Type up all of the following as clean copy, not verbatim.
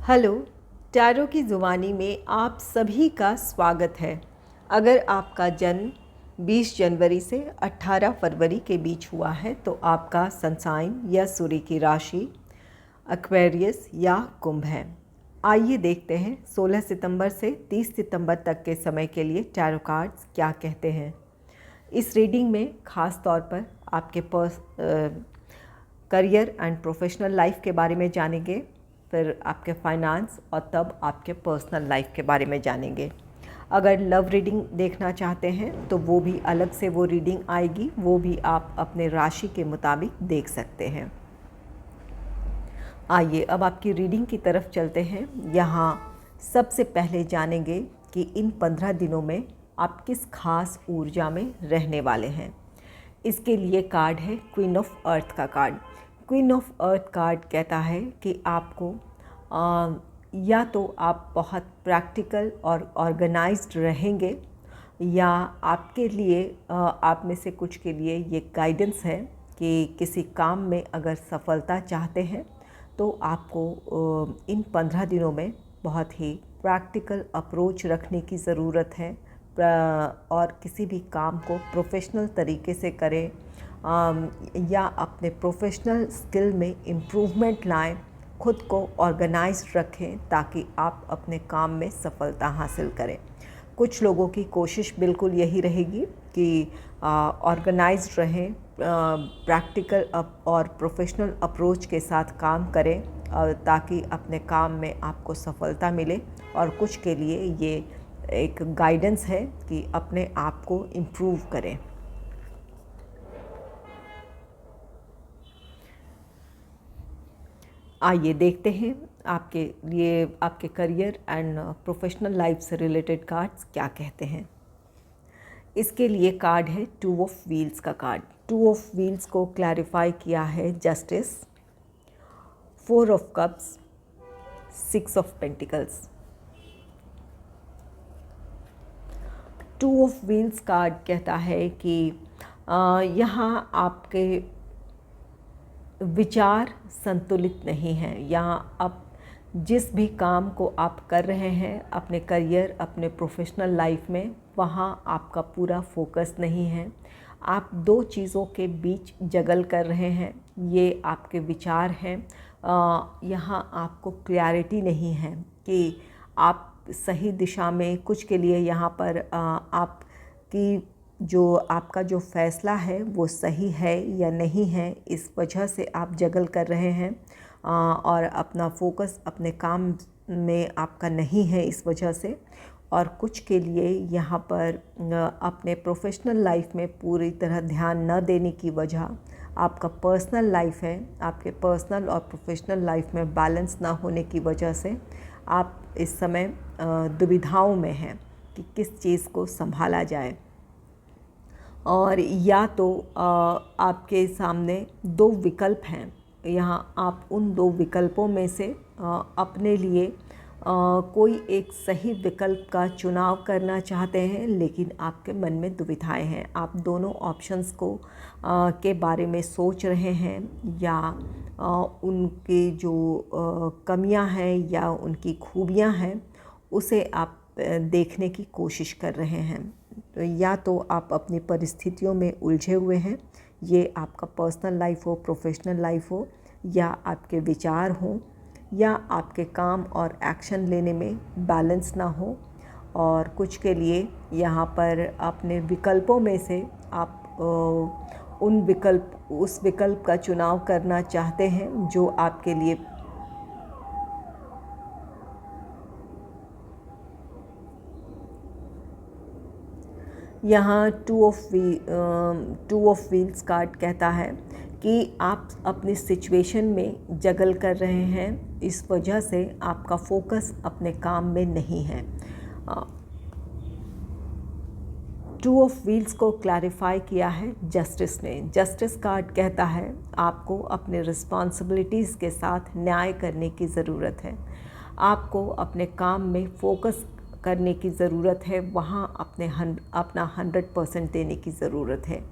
Hello, tarot की ज़ुबानी में आप सभी का स्वागत है। अगर आपका जन्म 20 जनवरी से 18 फरवरी के बीच हुआ है तो आपका सन साइन या सूर्य की राशि एक्वेरियस या कुंभ है। आइए देखते हैं 16 सितंबर से 30 सितंबर तक के समय के लिए टैरो कार्ड्स क्या कहते हैं। इस रीडिंग में ख़ास तौर पर आपके करियर एंड प्रोफेशनल लाइफ के बारे में जानेंगे, फिर आपके फाइनेंस और तब आपके पर्सनल लाइफ के बारे में जानेंगे। अगर लव रीडिंग देखना चाहते हैं तो वो भी अलग से वो रीडिंग आएगी, वो भी आप अपने राशि के मुताबिक देख सकते हैं। आइए अब आपकी रीडिंग की तरफ चलते हैं। यहाँ सबसे पहले जानेंगे कि इन 15 दिनों में आप किस खास ऊर्जा में रहने वाले हैं। इसके लिए कार्ड है क्वीन ऑफ अर्थ का card. Queen of earth card कहता है कि आपको या तो आप बहुत प्रैक्टिकल और ऑर्गेनाइज्ड रहेंगे, या आपके लिए आप में से कुछ के लिए ये गाइडेंस है कि किसी काम में अगर सफलता चाहते हैं तो आपको इन 15 दिनों में बहुत ही प्रैक्टिकल अप्रोच रखने की ज़रूरत है और किसी भी काम को प्रोफेशनल तरीके से करें या अपने प्रोफेशनल स्किल में इम्प्रूवमेंट लाएं, खुद को ऑर्गेनाइज्ड रखें ताकि आप अपने काम में सफलता हासिल करें। कुछ लोगों की कोशिश बिल्कुल यही रहेगी कि ऑर्गेनाइज्ड रहें, प्रैक्टिकल और प्रोफेशनल अप्रोच के साथ काम करें ताकि अपने काम में आपको सफलता मिले। और कुछ के लिए ये एक गाइडेंस है कि अपने आप को इम्प्रूव करें। आइए देखते हैं आपके लिए आपके करियर एंड प्रोफेशनल लाइफ से रिलेटेड कार्ड्स क्या कहते हैं। इसके लिए कार्ड है 2 ऑफ व्हील्स का कार्ड। 2 ऑफ व्हील्स को क्लैरिफाई किया है justice, 4 of cups, 6 of pentacles. 2 of wheels card कहता है कि यहाँ आपके विचार संतुलित नहीं हैं। यहाँ अब जिस भी काम को आप कर रहे हैं अपने करियर, अपने प्रोफेशनल लाइफ में, वहाँ आपका पूरा फोकस नहीं है। आप दो चीज़ों के बीच जगल कर रहे हैं, ये आपके विचार हैं। यहाँ आपको क्लैरिटी नहीं है कि आप सही दिशा में, कुछ के लिए यहाँ पर आपकी जो आपका जो फ़ैसला है वो सही है या नहीं है, इस वजह से आप जगल कर रहे हैं और अपना फोकस अपने काम में आपका नहीं है इस वजह से। और कुछ के लिए यहाँ पर अपने प्रोफेशनल लाइफ में पूरी तरह ध्यान न देने की वजह आपका पर्सनल लाइफ है, आपके पर्सनल और प्रोफेशनल लाइफ में बैलेंस ना होने की वजह से आप इस समय दुविधाओं में हैं कि किस चीज़ को संभाला जाए। और या तो आपके सामने दो विकल्प हैं, यहाँ आप उन दो विकल्पों में से अपने लिए कोई एक सही विकल्प का चुनाव करना चाहते हैं, लेकिन आपके मन में दुविधाएं हैं। आप दोनों ऑप्शंस को के बारे में सोच रहे हैं, या उनकी जो कमियां हैं या उनकी खूबियां हैं उसे आप देखने की कोशिश कर रहे हैं। तो या तो आप अपनी परिस्थितियों में उलझे हुए हैं, ये आपका पर्सनल लाइफ हो, प्रोफेशनल लाइफ हो, या आपके विचार हों, या आपके काम और एक्शन लेने में बैलेंस ना हो। और कुछ के लिए यहाँ पर अपने विकल्पों में से आप उस विकल्प का चुनाव करना चाहते हैं जो आपके लिए यहाँ 2 ऑफ व्हील्स कार्ड कहता है कि आप अपनी सिचुएशन में जगल कर रहे हैं, इस वजह से आपका फोकस अपने काम में नहीं है। 2 ऑफ व्हील्स को क्लैरिफाई किया है जस्टिस ने। जस्टिस कार्ड कहता है आपको अपने रिस्पॉन्सिबिलिटीज़ के साथ न्याय करने की ज़रूरत है, आपको अपने काम में फोकस करने की ज़रूरत है, वहाँ अपना 100% देने की ज़रूरत है।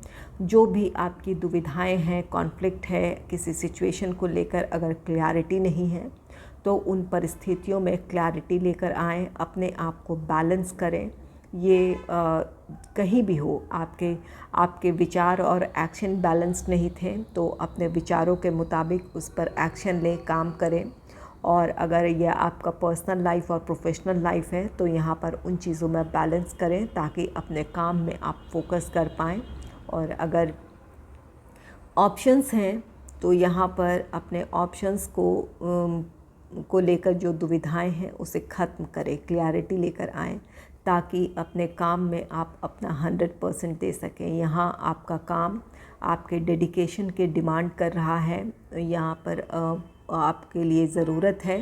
जो भी आपकी दुविधाएं हैं, कॉन्फ्लिक्ट है, किसी सिचुएशन को लेकर अगर क्लैरिटी नहीं है तो उन परिस्थितियों में क्लैरिटी लेकर आएँ, अपने आप को बैलेंस करें। ये कहीं भी हो, आपके विचार और एक्शन बैलेंस नहीं थे तो अपने विचारों के मुताबिक उस पर एक्शन लें, काम करें। और अगर यह आपका पर्सनल लाइफ और प्रोफेशनल लाइफ है तो यहाँ पर उन चीज़ों में बैलेंस करें ताकि अपने काम में आप फोकस कर पाएँ। और अगर ऑप्शंस हैं तो यहाँ पर अपने ऑप्शंस को लेकर जो दुविधाएं हैं उसे ख़त्म करें, क्लैरिटी लेकर आएँ ताकि अपने काम में आप अपना 100% दे सकें। यहाँ आपका काम आपके डेडिकेशन के डिमांड कर रहा है। यहाँ पर आपके लिए ज़रूरत है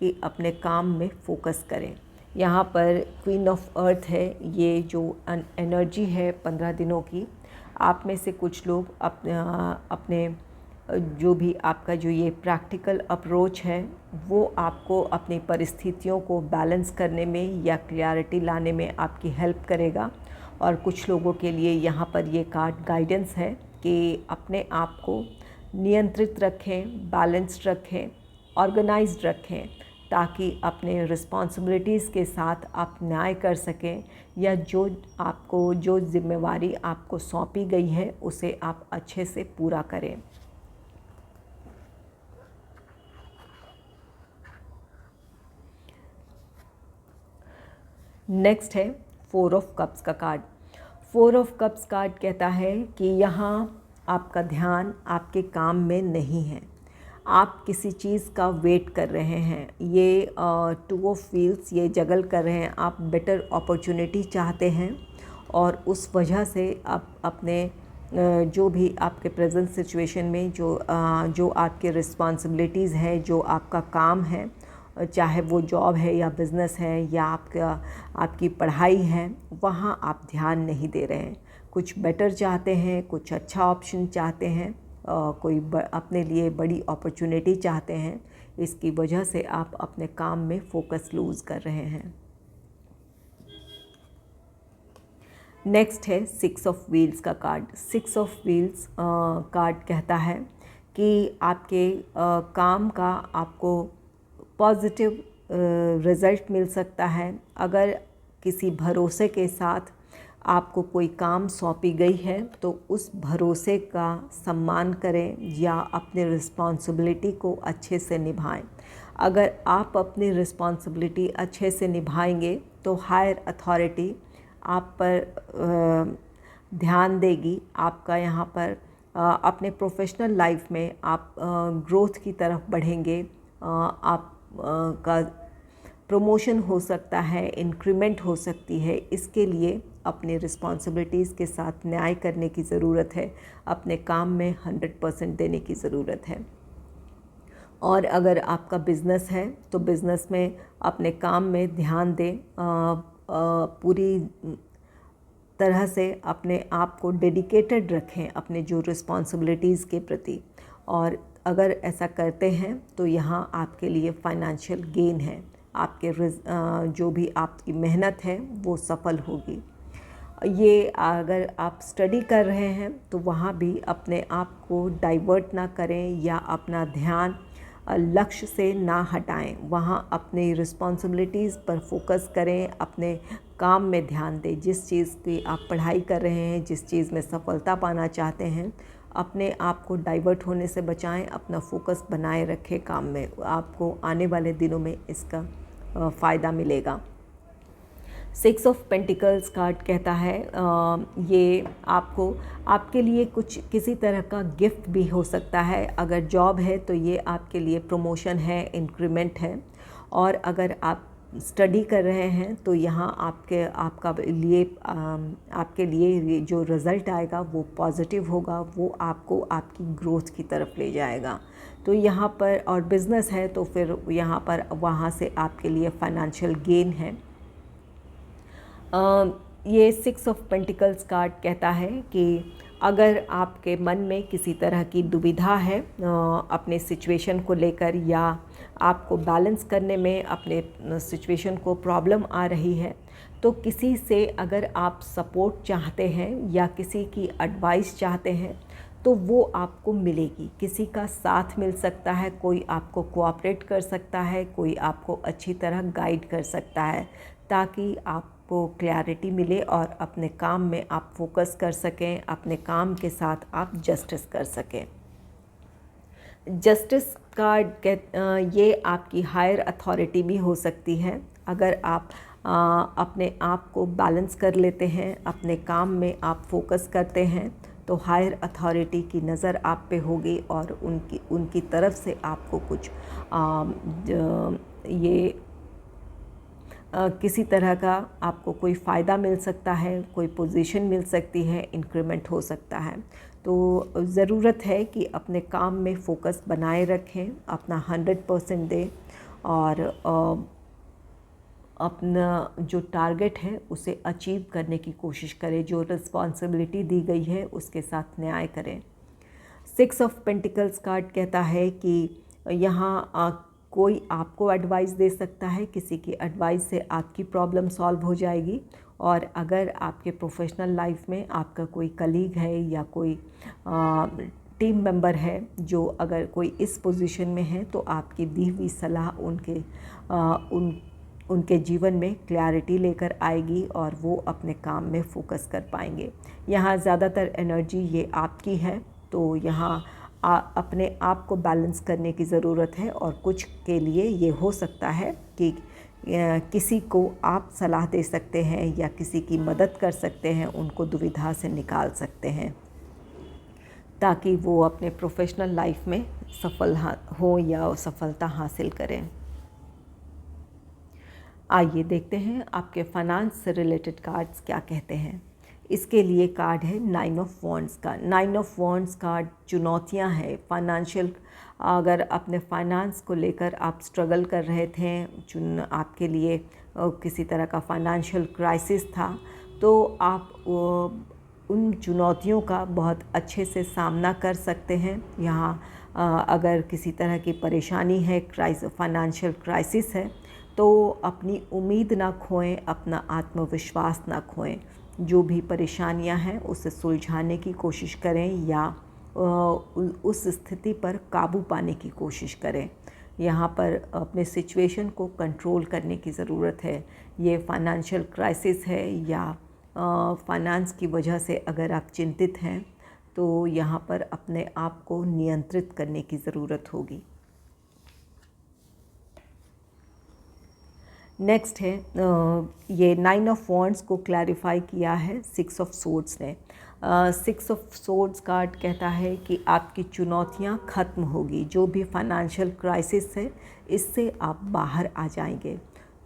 कि अपने काम में फोकस करें। यहाँ पर क्वीन ऑफ अर्थ है, ये जो एनर्जी है 15 दिनों की। आप में से कुछ लोग अपने जो भी आपका जो ये प्रैक्टिकल अप्रोच है वो आपको अपनी परिस्थितियों को बैलेंस करने में या क्लैरिटी लाने में आपकी हेल्प करेगा। और कुछ लोगों के लिए यहाँ पर ये कार्ड गाइडेंस है कि अपने आप को नियंत्रित रखें, बैलेंस्ड रखें, ऑर्गेनाइज्ड रखें ताकि अपने रिस्पॉन्सिबिलिटीज़ के साथ आप न्याय कर सकें या जो जिम्मेवारी आपको सौंपी गई है उसे आप अच्छे से पूरा करें। नेक्स्ट है 4 ऑफ कप्स का कार्ड। 4 ऑफ कप्स कार्ड कहता है कि यहाँ आपका ध्यान आपके काम में नहीं है, आप किसी चीज़ का वेट कर रहे हैं। ये 2 ऑफ व्हील्स ये जगल कर रहे हैं, आप बेटर अपॉर्चुनिटी चाहते हैं और उस वजह से आप अपने जो भी आपके प्रेजेंट सिचुएशन में जो आपके रिस्पॉन्सिबिलिटीज़ है, जो आपका काम है, चाहे वो जॉब है या बिज़नेस है या आपकी पढ़ाई है, वहाँ आप ध्यान नहीं दे रहे हैं। कुछ बेटर चाहते हैं, कुछ अच्छा ऑप्शन चाहते हैं, अपने लिए बड़ी अपॉर्चुनिटी चाहते हैं। इसकी वजह से आप अपने काम में फोकस लूज़ कर रहे हैं। नेक्स्ट है 6 ऑफ व्हील्स का कार्ड। 6 ऑफ व्हील्स कार्ड कहता है कि आपके काम का आपको पॉजिटिव रिज़ल्ट मिल सकता है। अगर किसी भरोसे के साथ आपको कोई काम सौंपी गई है तो उस भरोसे का सम्मान करें या अपनी रिस्पॉन्सिबिलिटी को अच्छे से निभाएं। अगर आप अपनी रिस्पॉन्सिबिलिटी अच्छे से निभाएंगे तो हायर अथॉरिटी आप पर ध्यान देगी। आपका यहाँ पर अपने प्रोफेशनल लाइफ में आप ग्रोथ की तरफ बढ़ेंगे। आप का प्रमोशन हो सकता है, इंक्रीमेंट हो सकती है। इसके लिए अपनी रिस्पॉन्सिबिलिटीज़ के साथ न्याय करने की ज़रूरत है, अपने काम में 100% देने की ज़रूरत है। और अगर आपका बिज़नेस है तो बिज़नेस में अपने काम में ध्यान दें, पूरी तरह से अपने आप को डेडिकेटेड रखें अपने जो रिस्पॉन्सिबिलिटीज़ के प्रति। और अगर ऐसा करते हैं तो यहाँ आपके लिए फाइनेंशियल गेन है, आपके जो भी आपकी मेहनत है वो सफल होगी। ये अगर आप स्टडी कर रहे हैं तो वहाँ भी अपने आप को डाइवर्ट ना करें या अपना ध्यान लक्ष्य से ना हटाएं। वहाँ अपनी रिस्पॉन्सिबिलिटीज़ पर फोकस करें, अपने काम में ध्यान दें। जिस चीज़ की आप पढ़ाई कर रहे हैं, जिस चीज़ में सफलता पाना चाहते हैं, अपने आप को डाइवर्ट होने से बचाएं, अपना फोकस बनाए रखें काम में। आपको आने वाले दिनों में इसका फ़ायदा मिलेगा। 6 ऑफ पेंटिकल्स कार्ड कहता है ये आपको आपके लिए किसी तरह का गिफ्ट भी हो सकता है। अगर जॉब है तो ये आपके लिए प्रमोशन है, इंक्रीमेंट है। और अगर आप स्टडी कर रहे हैं तो यहाँ आपके लिए जो रिज़ल्ट आएगा वो पॉजिटिव होगा, वो आपको आपकी ग्रोथ की तरफ ले जाएगा। तो यहाँ पर और बिज़नेस है तो फिर यहाँ पर वहाँ से आपके लिए फाइनेंशियल गेन है। ये 6 ऑफ पेंटिकल्स कार्ड कहता है कि अगर आपके मन में किसी तरह की दुविधा है अपने सिचुएशन को लेकर, या आपको बैलेंस करने में अपने सिचुएशन को प्रॉब्लम आ रही है, तो किसी से अगर आप सपोर्ट चाहते हैं या किसी की एडवाइस चाहते हैं तो वो आपको मिलेगी। किसी का साथ मिल सकता है, कोई आपको कोऑपरेट कर सकता है, कोई आपको अच्छी तरह गाइड कर सकता है, ताकि आपको क्लैरिटी मिले और अपने काम में आप फोकस कर सकें, अपने काम के साथ आप जस्टिस कर सकें। जस्टिस कार्ड ये आपकी हायर अथॉरिटी भी हो सकती है। अगर आप अपने आप को बैलेंस कर लेते हैं, अपने काम में आप फोकस करते हैं, तो हायर अथॉरिटी की नज़र आप पे होगी और उनकी तरफ से आपको कुछ किसी तरह का आपको कोई फ़ायदा मिल सकता है, कोई पोजीशन मिल सकती है, इंक्रीमेंट हो सकता है। तो ज़रूरत है कि अपने काम में फ़ोकस बनाए रखें, अपना 100% दें और अपना जो टारगेट है उसे अचीव करने की कोशिश करें। जो रिस्पॉन्सिबिलिटी दी गई है उसके साथ न्याय करें। 6 ऑफ पेंटिकल्स कार्ड कहता है कि यहाँ कोई आपको एडवाइस दे सकता है, किसी की एडवाइस से आपकी प्रॉब्लम सॉल्व हो जाएगी। और अगर आपके प्रोफेशनल लाइफ में आपका कोई कलीग है या कोई टीम मेंबर है जो अगर कोई इस पोजीशन में है, तो आपकी दी हुई सलाह उनके जीवन में क्लैरिटी लेकर आएगी और वो अपने काम में फ़ोकस कर पाएंगे। यहाँ ज़्यादातर एनर्जी ये आपकी है, तो यहाँ अपने आप को बैलेंस करने की ज़रूरत है। और कुछ के लिए ये हो सकता है कि किसी को आप सलाह दे सकते हैं या किसी की मदद कर सकते हैं, उनको दुविधा से निकाल सकते हैं, ताकि वो अपने प्रोफेशनल लाइफ में सफल हो या सफलता हासिल करें। आइए देखते हैं आपके फाइनेंस से रिलेटेड कार्ड्स क्या कहते हैं। इसके लिए कार्ड है 9 ऑफ वॉन्ड्स का। 9 ऑफ वॉन्ड्स कार्ड चुनौतियां हैं फाइनेंशियल। अगर अपने फाइनेंस को लेकर आप स्ट्रगल कर रहे थे, आपके लिए किसी तरह का फाइनेंशियल क्राइसिस था, तो आप उन चुनौतियों का बहुत अच्छे से सामना कर सकते हैं। यहाँ अगर किसी तरह की परेशानी है, फाइनेंशियल क्राइसिस है, तो अपनी उम्मीद ना खोएं, अपना आत्मविश्वास ना खोएं। जो भी परेशानियां हैं उसे सुलझाने की कोशिश करें या उस स्थिति पर काबू पाने की कोशिश करें। यहाँ पर अपने सिचुएशन को कंट्रोल करने की ज़रूरत है। ये फाइनेंशियल क्राइसिस है या फाइनेंस की वजह से अगर आप चिंतित हैं, तो यहाँ पर अपने आप को नियंत्रित करने की ज़रूरत होगी। नेक्स्ट है ये 9 ऑफ वॉन्ड्स को क्लैरिफाई किया है 6 ऑफ सोर्ड्स ने। 6 ऑफ सोर्ड्स कार्ड कहता है कि आपकी चुनौतियां ख़त्म होगी। जो भी फाइनेंशियल क्राइसिस है, इससे आप बाहर आ जाएंगे।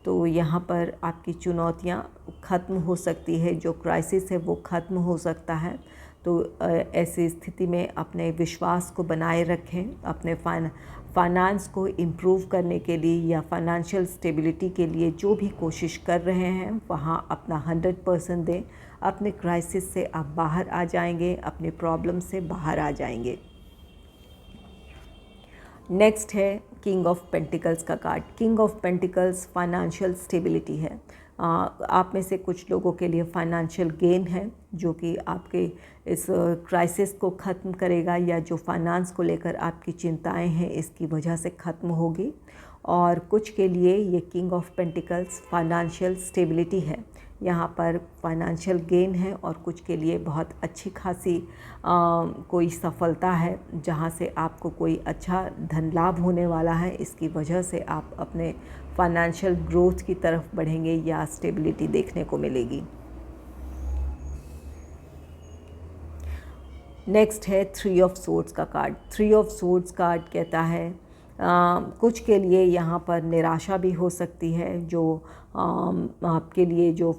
तो यहाँ पर आपकी चुनौतियां ख़त्म हो सकती है, जो क्राइसिस है वो ख़त्म हो सकता है। तो ऐसी स्थिति में अपने विश्वास को बनाए रखें। अपने फाइनेंस को इम्प्रूव करने के लिए या फाइनेंशियल स्टेबिलिटी के लिए जो भी कोशिश कर रहे हैं, वहाँ अपना 100% दें। अपने क्राइसिस से आप बाहर आ जाएंगे, अपने प्रॉब्लम से बाहर आ जाएंगे। नेक्स्ट है किंग ऑफ पेंटिकल्स का card. King of pentacles financial stability है। आप में से कुछ लोगों के लिए फाइनेंशियल गेन है, जो कि आपके इस क्राइसिस को ख़त्म करेगा, या जो फाइनेंस को लेकर आपकी चिंताएं हैं इसकी वजह से ख़त्म होगी। और कुछ के लिए ये king of pentacles financial stability है। यहाँ पर फाइनेंशियल गेन है और कुछ के लिए बहुत अच्छी खासी कोई सफलता है, जहाँ से आपको कोई अच्छा धन लाभ होने वाला है। इसकी वजह से आप अपने फाइनेंशियल ग्रोथ की तरफ बढ़ेंगे या स्टेबिलिटी देखने को मिलेगी। नेक्स्ट है 3 ऑफ सोर्ड्स का कार्ड। 3 ऑफ सोर्ड्स कार्ड कहता है कुछ के लिए यहाँ पर निराशा भी हो सकती है। जो आपके लिए जो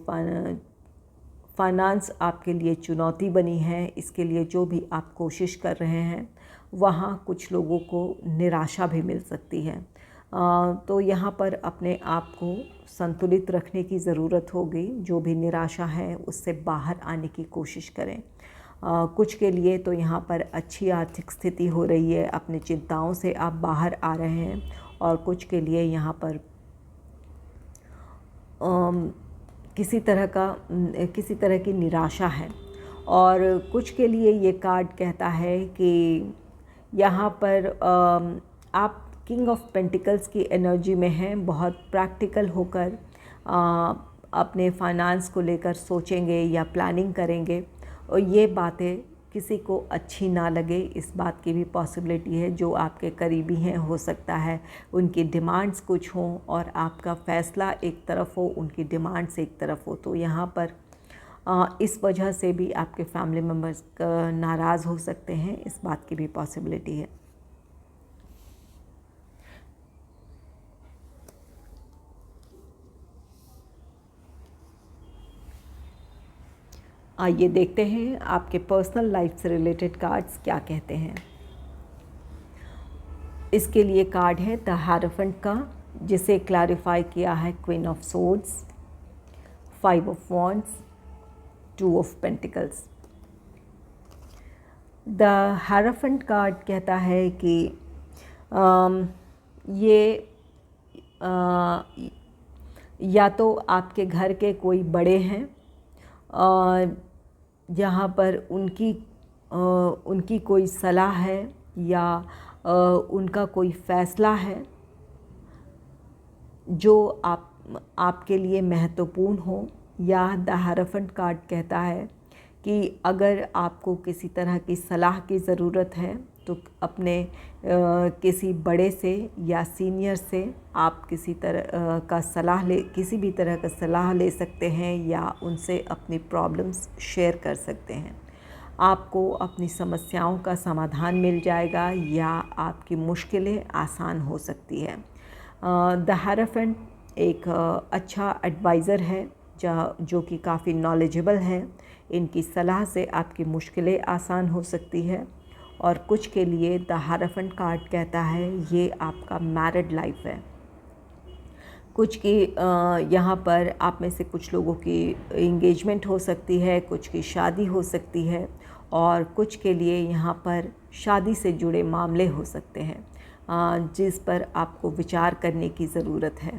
फाइनेंस आपके लिए चुनौती बनी है, इसके लिए जो भी आप कोशिश कर रहे हैं, वहाँ कुछ लोगों को निराशा भी मिल सकती है। तो यहाँ पर अपने आप को संतुलित रखने की ज़रूरत होगी। जो भी निराशा है उससे बाहर आने की कोशिश करें। कुछ के लिए तो यहाँ पर अच्छी आर्थिक स्थिति हो रही है, अपनी चिंताओं से आप बाहर आ रहे हैं। और कुछ के लिए यहाँ पर किसी तरह की निराशा है। और कुछ के लिए ये कार्ड कहता है कि यहाँ पर आप किंग ऑफ पेंटिकल्स की एनर्जी में हैं, बहुत प्रैक्टिकल होकर अपने फाइनेंस को लेकर सोचेंगे या प्लानिंग करेंगे, और ये बातें किसी को अच्छी ना लगे, इस बात की भी पॉसिबिलिटी है। जो आपके करीबी हैं, हो सकता है उनकी डिमांड्स कुछ हों और आपका फ़ैसला एक तरफ हो, उनकी डिमांड्स एक तरफ हो। तो यहाँ पर इस वजह से भी आपके फैमिली मेम्बर्स नाराज़ हो सकते हैं, इस बात की भी पॉसिबिलिटी है। आइए देखते हैं आपके पर्सनल लाइफ से रिलेटेड कार्ड्स क्या कहते हैं। इसके लिए कार्ड है द हायरोफेंट का, जिसे क्लैरिफाई किया है queen of swords, 5 of wands, 2 of pentacles. The hierophant card कहता है कि ये या तो आपके घर के कोई बड़े हैं, जहाँ पर उनकी कोई सलाह है या उनका कोई फ़ैसला है जो आपके लिए महत्वपूर्ण हो। या द हायरोफेंट कार्ड कहता है कि अगर आपको किसी तरह की सलाह की ज़रूरत है तो अपने किसी बड़े से या सीनियर से आप किसी भी तरह का सलाह ले सकते हैं या उनसे अपनी प्रॉब्लम्स शेयर कर सकते हैं। आपको अपनी समस्याओं का समाधान मिल जाएगा या आपकी मुश्किलें आसान हो सकती है। द हायरोफेंट एक अच्छा एडवाइज़र है जो कि काफ़ी नॉलेजेबल है। इनकी सलाह से आपकी मुश्किलें आसान हो सकती है। और कुछ के लिए द हायरोफेंट कार्ड कहता है ये आपका मैरिड लाइफ है। कुछ की यहाँ पर आप में से कुछ लोगों की इंगेजमेंट हो सकती है, कुछ की शादी हो सकती है, और कुछ के लिए यहाँ पर शादी से जुड़े मामले हो सकते हैं जिस पर आपको विचार करने की ज़रूरत है।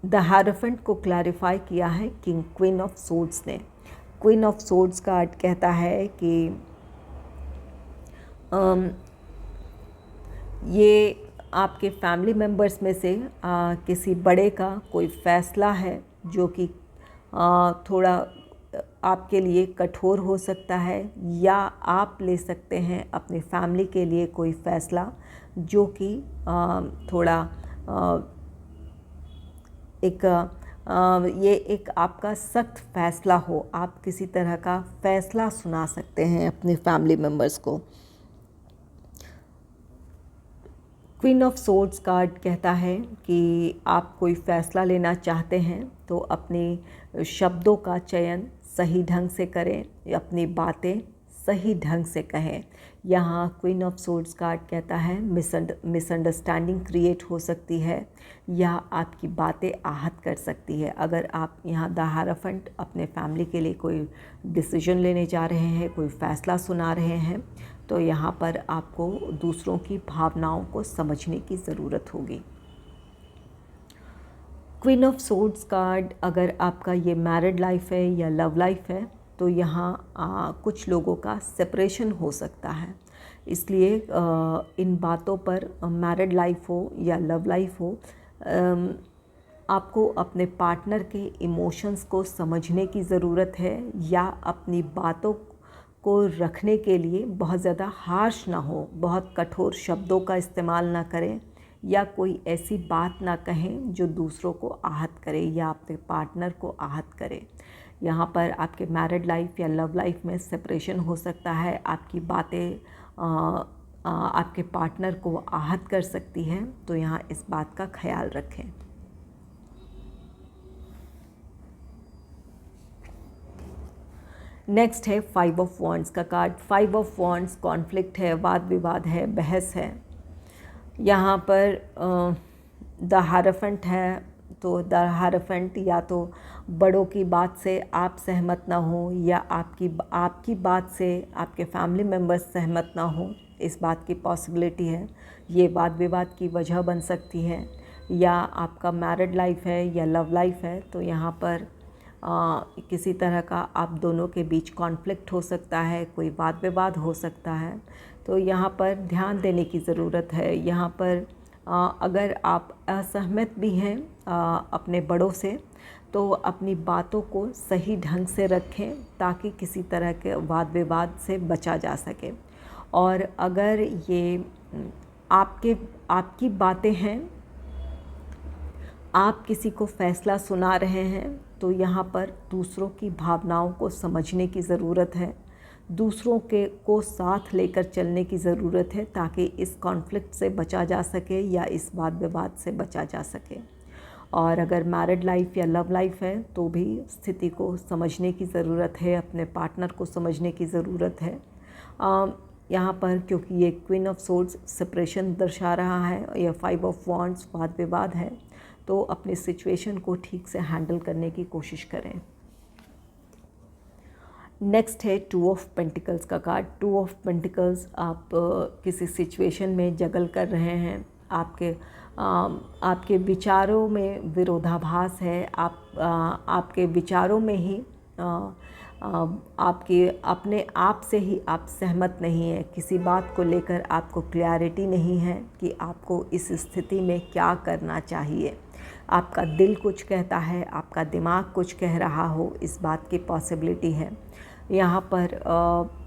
द हायरोफेंट को क्लैरिफाई किया है क्वीन ऑफ सोर्ड्स ने। क्वीन ऑफ सोर्ड्स कार्ड कहता है कि ये आपके फैमिली मेम्बर्स में से किसी बड़े का कोई फ़ैसला है जो कि थोड़ा आपके लिए कठोर हो सकता है, या आप ले सकते हैं अपनी फैमिली के लिए कोई फ़ैसला जो कि थोड़ा ये एक आपका सख्त फ़ैसला हो। आप किसी तरह का फ़ैसला सुना सकते हैं अपने फैमिली मेम्बर्स को। क्वीन ऑफ सोर्ड्स कार्ड कहता है कि आप कोई फ़ैसला लेना चाहते हैं तो अपने शब्दों का चयन सही ढंग से करें, अपनी बातें सही ढंग से कहें। यहाँ क्वीन ऑफ सोर्ड्स कार्ड कहता है मिसअंडरस्टैंडिंग क्रिएट हो सकती है या आपकी बातें आहत कर सकती है। अगर आप यहाँ द हायरोफेंट अपने फैमिली के लिए कोई डिसीजन लेने जा रहे हैं, कोई फ़ैसला सुना रहे हैं, तो यहाँ पर आपको दूसरों की भावनाओं को समझने की ज़रूरत होगी। क्वीन ऑफ सोर्ड्स कार्ड, अगर आपका ये मैरिड लाइफ है या लव लाइफ है, तो यहाँ कुछ लोगों का सेपरेशन हो सकता है। इसलिए इन बातों पर, मैरिड लाइफ हो या लव लाइफ हो, आपको अपने पार्टनर के इमोशंस को समझने की ज़रूरत है, या अपनी बातों को रखने के लिए बहुत ज़्यादा हार्श ना हो, बहुत कठोर शब्दों का इस्तेमाल ना करें, या कोई ऐसी बात ना कहें जो दूसरों को आहत करे या अपने पार्टनर को आहत करे। यहाँ पर आपके मैरिड लाइफ या लव लाइफ में सेपरेशन हो सकता है। आपकी बातें आपके पार्टनर को आहत कर सकती हैं, तो यहाँ इस बात का ख्याल रखें। नेक्स्ट है 5 ऑफ वॉन्ड्स का कार्ड। 5 ऑफ वॉन्ड्स कॉन्फ्लिक्ट है, वाद विवाद है, बहस है। यहाँ पर द हायरोफेंट है, तो द हायरोफेंट या तो बड़ों की बात से आप सहमत ना हो, या आपकी बात से आपके फैमिली मेम्बर्स सहमत ना हो, इस बात की पॉसिबिलिटी है। ये वाद विवाद की वजह बन सकती है। या आपका मैरिड लाइफ है या लव लाइफ है, तो यहाँ पर किसी तरह का आप दोनों के बीच कॉन्फ्लिक्ट हो सकता है, कोई वाद विवाद हो सकता है। तो यहाँ पर ध्यान देने की ज़रूरत है। यहाँ पर अगर आप असहमत भी हैं अपने बड़ों से, तो अपनी बातों को सही ढंग से रखें ताकि किसी तरह के वाद विवाद से बचा जा सके। और अगर ये आपकी बातें हैं, आप किसी को फ़ैसला सुना रहे हैं, तो यहाँ पर दूसरों की भावनाओं को समझने की ज़रूरत है, दूसरों को साथ लेकर चलने की ज़रूरत है ताकि इस कॉन्फ्लिक्ट से बचा जा सके या इस वाद विवाद से बचा जा सके। और अगर मैरिड लाइफ या लव लाइफ है तो भी स्थिति को समझने की ज़रूरत है, अपने पार्टनर को समझने की ज़रूरत है। यहाँ पर क्योंकि ये क्वीन ऑफ सोर्ड्स सेपरेशन दर्शा रहा है या 5 ऑफ वॉन्ड्स वाद विवाद है, तो अपनी सिचुएशन को ठीक से हैंडल करने की कोशिश करें। नेक्स्ट है 2 ऑफ पेंटिकल्स का कार्ड। 2 ऑफ पेंटिकल्स, आप किसी सिचुएशन में जगल कर रहे हैं, आपके विचारों में विरोधाभास है, आपके विचारों में ही आपके अपने आप से ही आप सहमत नहीं हैं, किसी बात को लेकर आपको क्लैरिटी नहीं है कि आपको इस स्थिति में क्या करना चाहिए। आपका दिल कुछ कहता है, आपका दिमाग कुछ कह रहा हो, इस बात की पॉसिबिलिटी है। यहाँ पर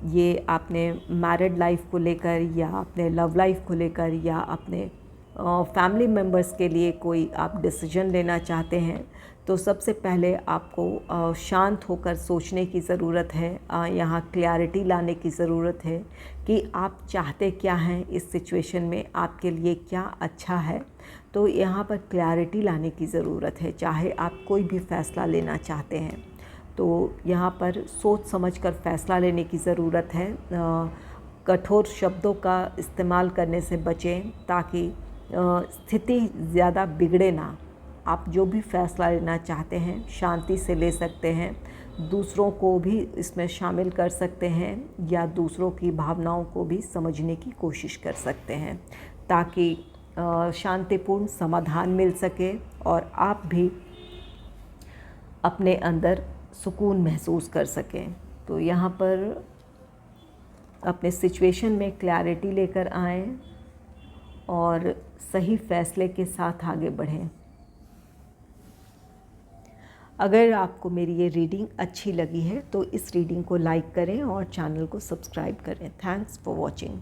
ये आपने मैरिड लाइफ को लेकर या अपने लव लाइफ को लेकर या अपने फैमिली मेम्बर्स के लिए कोई आप डिसीजन लेना चाहते हैं, तो सबसे पहले आपको शांत होकर सोचने की ज़रूरत है। यहाँ क्लैरिटी लाने की ज़रूरत है कि आप चाहते क्या हैं इस सिचुएशन में, आपके लिए क्या अच्छा है। तो यहाँ पर क्लैरिटी लाने की ज़रूरत है। चाहे आप कोई भी फ़ैसला लेना चाहते हैं तो यहाँ पर सोच समझकर फ़ैसला लेने की ज़रूरत है। कठोर शब्दों का इस्तेमाल करने से बचें ताकि स्थिति ज़्यादा बिगड़े ना। आप जो भी फ़ैसला लेना चाहते हैं शांति से ले सकते हैं, दूसरों को भी इसमें शामिल कर सकते हैं या दूसरों की भावनाओं को भी समझने की कोशिश कर सकते हैं ताकि शांतिपूर्ण समाधान मिल सके और आप भी अपने अंदर सुकून महसूस कर सकें। तो यहाँ पर अपने सिचुएशन में क्लैरिटी लेकर आएँ और सही फैसले के साथ आगे बढ़ें। अगर आपको मेरी ये रीडिंग अच्छी लगी है तो इस रीडिंग को लाइक करें और चैनल को सब्सक्राइब करें। Thanks for watching.